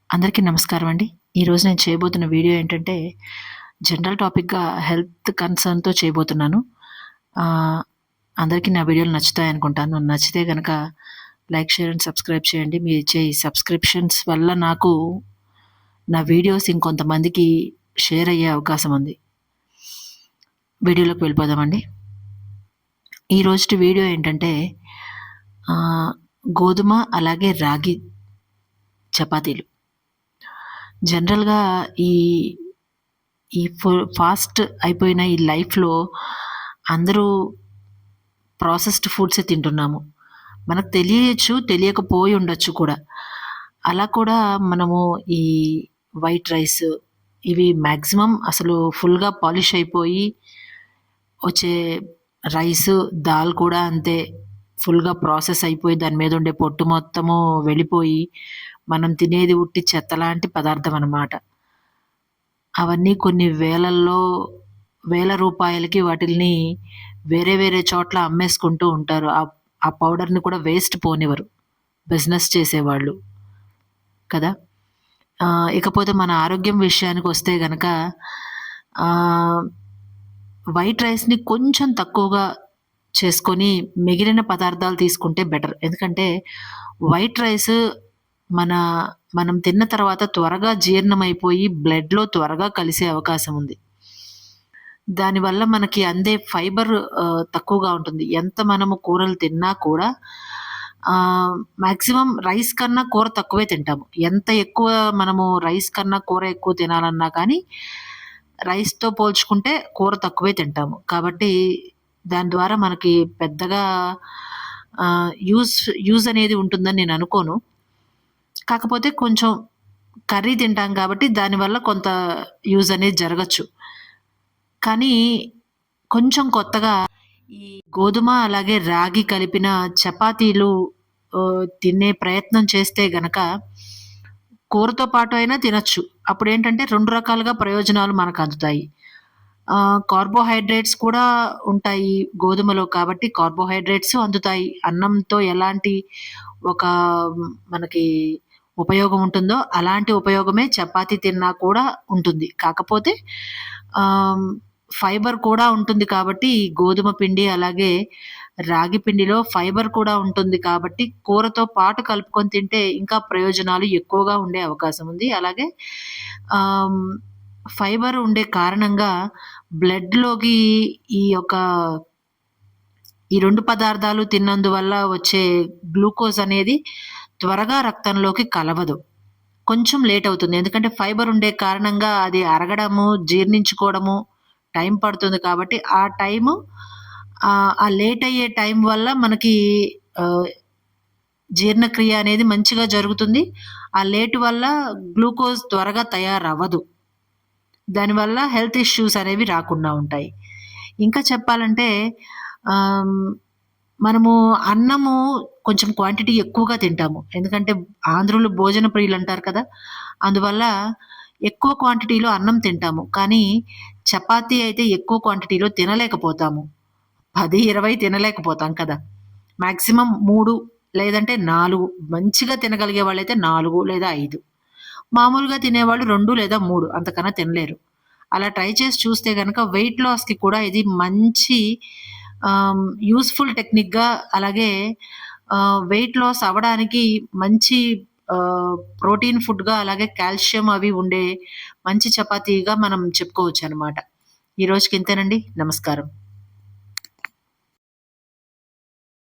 అందరికీ నమస్కారం అండి. ఈరోజు నేను చేయబోతున్న వీడియో ఏంటంటే, జనరల్ టాపిక్‌గా హెల్త్ కన్సర్న్‌తో చేయబోతున్నాను. ఆహ్, అందరికీ నా వీడియోలు నచ్చుతాయనుకుంటాను. నచ్చితే గనక లైక్, షేర్ అండ్ సబ్స్క్రైబ్ చేయండి. మీరు ఇచ్చే ఈ సబ్స్క్రిప్షన్స్ వల్ల నాకు నా వీడియోస్ ఇంకొంతమందికి షేర్ అయ్యే అవకాశం ఉంది. వీడియోలోకి వెళ్ళిపోదామండి. ఈ రోజుటి వీడియో ఏంటంటే, ఆహ్, గోధుమ అలాగే రాగి చపాతీలు. జనరల్‌గా ఈ ఈ ఫాస్ట్ అయిపోయిన ఈ లైఫ్‌లో అందరూ ప్రాసెస్డ్ ఫుడ్సే తింటున్నాము. మనకు తెలియచ్చు, తెలియకపోయి ఉండొచ్చు కూడా. అలా కూడా మనము ఈ వైట్ రైస్ ఇవి మాక్సిమం అసలు ఫుల్‌గా పాలిష్ అయిపోయి వచ్చే రైసు, దాల్ కూడా అంతే ఫుల్‌గా ప్రాసెస్ అయిపోయి దాని మీద ఉండే పొట్టు మొత్తము వెళ్ళిపోయి, మనం తినేది ఉట్టి చెత్తలాంటి పదార్థం అన్నమాట. అవన్నీ కొన్ని వేల రూపాయలకి వాటిల్ని వేరే వేరే చోట్ల అమ్మేసుకుంటూ ఉంటారు. ఆ పౌడర్‌ని కూడా వేస్ట్ పోనివ్వరు బిజినెస్ చేసేవాళ్ళు కదా! ఇకపోతే మన ఆరోగ్యం విషయానికొస్తే గనక ఆహ్, వైట్ రైస్‌ని కొంచెం తక్కువగా చేసుకొని మిగిలిన పదార్థాలు తీసుకుంటే బెటర్. ఎందుకంటే వైట్ రైస్ మన మనం తిన్న తర్వాత త్వరగా జీర్ణమైపోయి బ్లడ్‌లో త్వరగా కలిసే అవకాశం ఉంది. దానివల్ల మనకి అందే ఫైబర్ తక్కువగా ఉంటుంది. ఎంత మనము కూరలు తిన్నా కూడా మాక్సిమం రైస్ కన్నా కూర తక్కువే తింటాము. ఎంత ఎక్కువ మనము రైస్ కన్నా కూర ఎక్కువ తినాలన్నా కానీ, రైస్‌తో పోల్చుకుంటే కూర తక్కువే తింటాము. కాబట్టి దాని ద్వారా మనకి పెద్దగా ఆహ్, యూజ్ యూజ్ అనేది ఉంటుందని నేను అనుకోను. కాకపోతే కొంచెం కర్రీ తింటాం కాబట్టి దానివల్ల కొంత యూజ్ అనేది జరగచ్చు. కానీ కొంచెం కొత్తగా ఈ గోధుమ అలాగే రాగి కలిపిన చపాతీలు తినే ప్రయత్నం చేస్తే గనక కూరతో పాటు అయినా తినొచ్చు. అప్పుడేంటంటే 2 రకాలుగా ప్రయోజనాలు మనకందుతాయి. కార్బోహైడ్రేట్స్ కూడా ఉంటాయి గోధుమలో కాబట్టి కార్బోహైడ్రేట్స్ అందుతాయి. అన్నంతో ఎలాంటి ఒక మనకి ఉపయోగం ఉంటుందో అలాంటి ఉపయోగమే చపాతీ తిన్నా కూడా ఉంటుంది. కాకపోతే ఆహ్, ఫైబర్ కూడా ఉంటుంది కాబట్టి ఈ గోధుమ పిండి అలాగే రాగి పిండిలో ఫైబర్ కూడా ఉంటుంది కాబట్టి కూరతో పాటు కలుపుకొని తింటే ఇంకా ప్రయోజనాలు ఎక్కువగా ఉండే అవకాశం ఉంది. అలాగే ఆహ్, ఫైబర్ ఉండే కారణంగా బ్లడ్‌లోకి ఈ యొక్క ఈ 2 పదార్థాలు తిన్నందువల్ల వచ్చే గ్లూకోజ్ అనేది త్వరగా రక్తంలోకి కలవదు. కొంచెం లేట్ అవుతుంది. ఎందుకంటే ఫైబర్ ఉండే కారణంగా అది అరగడము, జీర్ణించుకోవడము టైం పడుతుంది కాబట్టి ఆ టైము ఆ లేట్ అయ్యే టైం వల్ల మనకి ఆహ్, జీర్ణక్రియ అనేది మంచిగా జరుగుతుంది. ఆ లేట్ వల్ల గ్లూకోజ్ త్వరగా తయారవ్వదు. దానివల్ల హెల్త్ ఇష్యూస్ అనేవి రాకుండా ఉంటాయి. ఇంకా చెప్పాలంటే ఆహ్, మనము అన్నము కొంచెం క్వాంటిటీ ఎక్కువగా తింటాము. ఎందుకంటే ఆంధ్రులు భోజన ప్రియులంటారు కదా! అందువల్ల ఎక్కువ క్వాంటిటీలో అన్నం తింటాము. కానీ చపాతీ అయితే ఎక్కువ క్వాంటిటీలో తినలేకపోతాము. 10, 20 తినలేకపోతాం కదా! మాక్సిమం 3 లేదంటే 4 మంచిగా తినగలిగే వాళ్ళైతే 4 లేదా 5. మామూలుగా తినేవాళ్ళు 2 లేదా 3 అంతకన్నా తినలేరు. అలా ట్రై చేసి చూస్తే గనక వెయిట్ లాస్‌కి కూడా ఇది మంచి యూజ్‌ఫుల్ టెక్నిక్‌గా అలాగే వెయిట్ లాస్ అవ్వడానికి మంచి ప్రోటీన్ ఫుడ్‌గా అలాగే కాల్షియం అవి ఉండే మంచి చపాతీగా మనం చెప్పుకోవచ్చనమాట. ఈ రోజుకి ఇంతేనండి. నమస్కారం.